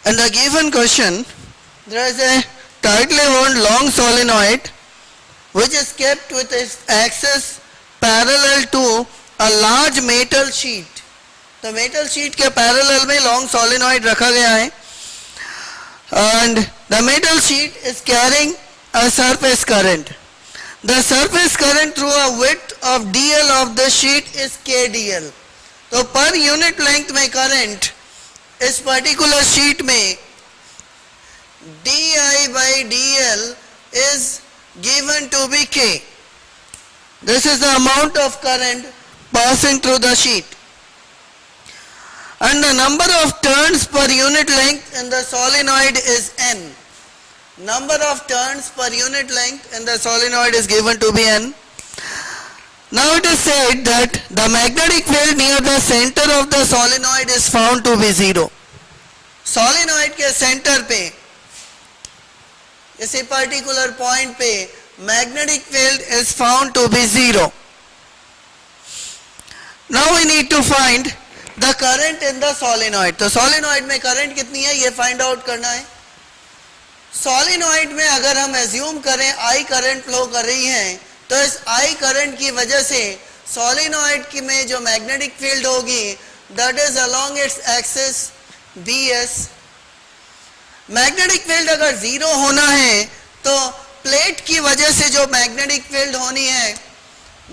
In the given question, there is a tightly wound long solenoid which is kept with its axis parallel to a large metal sheet. तो metal sheet के parallel में long solenoid रखा गया है and the metal sheet is carrying a surface current. The surface current through a width of dl of the sheet is kdl. तो per unit length में current इस particular sheet में di by dl is given to be k. This is the amount of current passing through the sheet. And the number of turns per unit length in the solenoid is n. Number of turns per unit length in the solenoid is given to be n. Now it is said that the magnetic field near the center of the solenoid is found to be 0. Solenoid के center पे इसी particular point पे magnetic field is found to be 0. Now we need to find the current in the solenoid. तो solenoid में current कितनी है ये find out करना है. Solenoid में अगर हम assume करें I current flow कर रही है तो इस I current की वजह से solenoid की में जो magnetic field होगी that is along its axis BS. Magnetic field अगर 0 होना है तो प्लेट की वजह से जो मैग्नेटिक फील्ड होनी है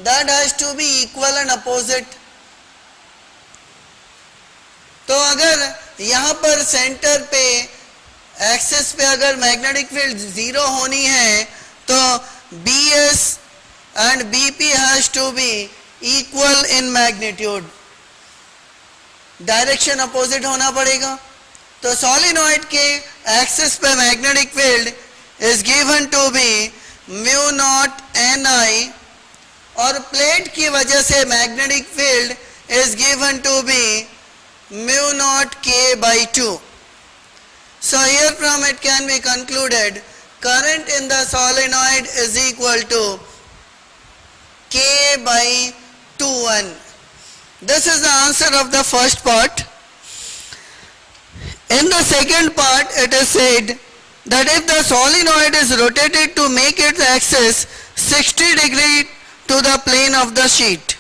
that has to be equal and opposite. तो अगर यहाँ पर सेंटर पे एक्सेस पे अगर मैग्नेटिक फील्ड 0 होनी है तो BS and BP has to be equal in magnitude. Direction opposite होना पड़ेगा. तो सोलिनॉइड के एक्सेस पे magnetic field is given to be mu naught Ni और प्लेट की वजह से magnetic field is given to be mu naught K by 2. So here from it can be concluded current in the solenoid is equal to K by 2N. This is the answer of the first part. In the second part it is said that if the solenoid is rotated to make its axis 60 degree to the plane of the sheet,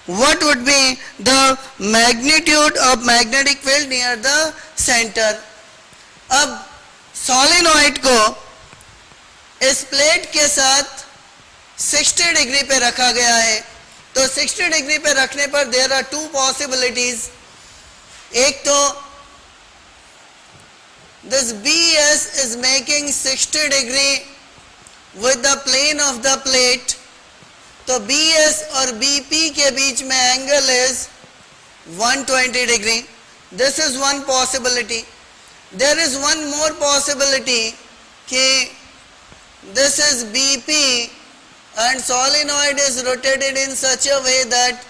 what would be the magnitude of magnetic field near the center? अब solenoid को इस plate के साथ 60 degree पे रखा गया है. तो 60 डिग्री पे रखने पर there are two possibilities. एक तो this BS is making 60 degree with the plane of the plate. तो BS और BP के बीच में angle is 120 degree. This is one possibility. There is one more possibility कि this is BP and solenoid is rotated in such a way that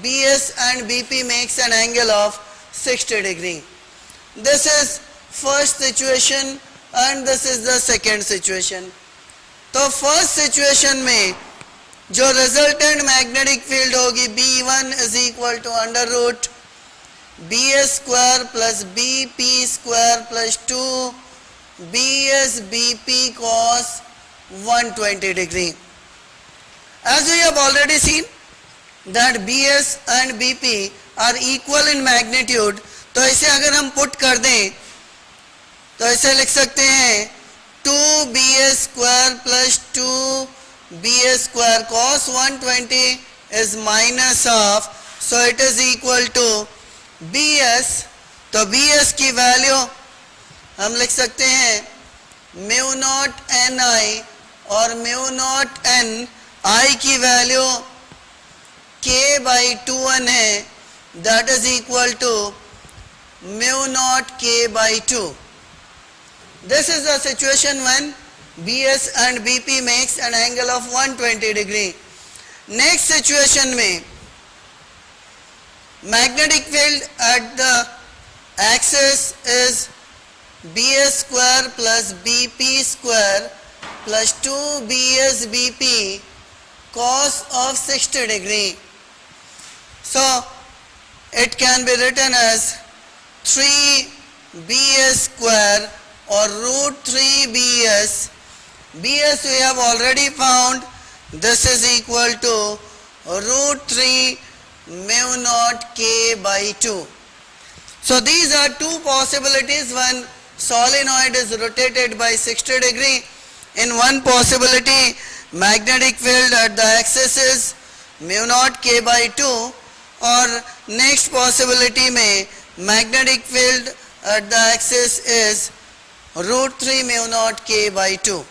BS and BP makes an angle of 60 degree. This is first situation and this is the second situation. तो first situation में जो resultant magnetic field होगी B1 is equal to under root BS square plus BP square plus 2 BS BP cos 120 degree. As we have already seen that BS and BP are equal in magnitude, तो इसे अगर हम put कर दें तो ऐसे लिख सकते हैं 2BS square plus 2BS square cos 120 is minus of, so it is equal to BS. तो BS की वैल्यू हम लिख सकते हैं mu naught Ni और mu naught N I की वैल्यू K by 2N है, that is equal to mu naught K by 2. This is the situation when BS and BP makes an angle of 120 degree. Next situation में magnetic field at the axis is BS square plus BP square plus 2BS BP cos of 60 degree. So it can be written as 3 bs square or root 3 bs. Bs we have already found, this is equal to root 3 mu naught k by 2. So these are two possibilities when solenoid is rotated by 60 degree. In one possibility, magnetic field at the axis is mu naught k by 2, or next possibility में magnetic field at the axis is root 3 mu naught k by 2.